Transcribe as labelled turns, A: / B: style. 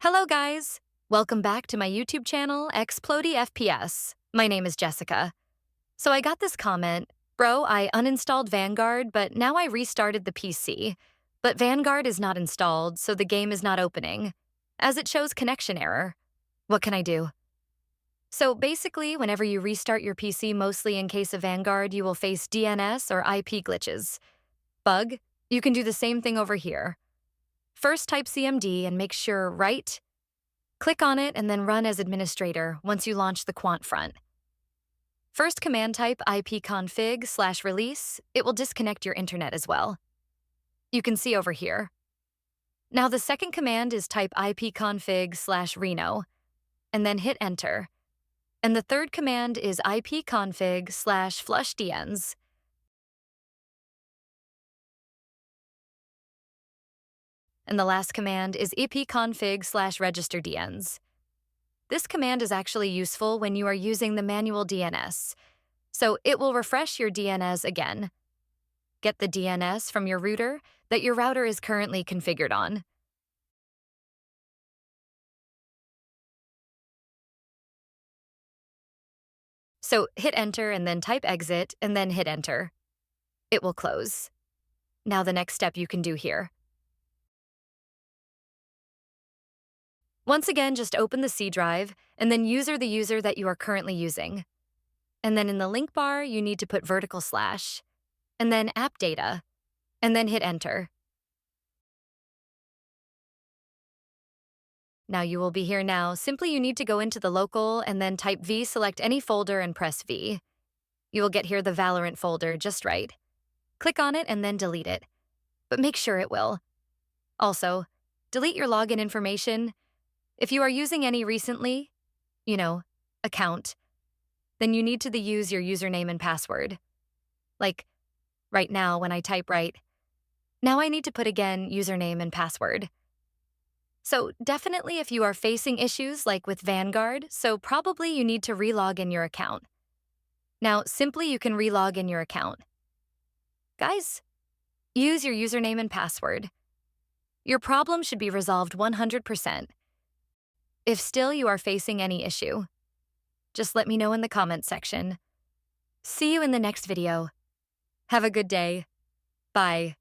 A: Hello guys! Welcome back to my YouTube channel, Explodey FPS. My name is Jessica. So I got this comment, bro, I uninstalled Vanguard, but now I restarted the PC. But Vanguard is not installed, so the game is not opening, as it shows connection error. What can I do? So basically, whenever you restart your PC, mostly in case of Vanguard, you will face DNS or IP glitches. Bug? You can do the same thing over here. First type CMD and make sure right. Click on it and then run as administrator once you launch the quant front. First command type ipconfig/release, it will disconnect your internet as well. You can see over here. Now the second command is type ipconfig/reno, and then hit enter. And the third command is ipconfig/flushdns. And the last command is ipconfig/registerdns. This command is actually useful when you are using the manual DNS. So it will refresh your DNS again. Get the DNS from your router that your router is currently configured on. So hit enter and then type exit and then hit enter. It will close. Now the next step you can do here. Once again, just open the C drive and then the user that you are currently using. And then in the link bar, you need to put vertical slash, and then app data, and then hit enter. Now you will be here now. Simply you need to go into the local and then type V, select any folder and press V. You will get here the Valorant folder just right. Click on it and then delete it. But make sure it will. Also, delete your login information. If you are using any recently, account, then you need to use your username and password. Like right now when I type right, now I need to put again username and password. So definitely if you are facing issues like with Vanguard, so probably you need to relog in your account. Now, simply you can relog in your account. Guys, use your username and password. Your problem should be resolved 100%. If still you are facing any issue, just let me know in the comments section. See you in the next video. Have a good day. Bye.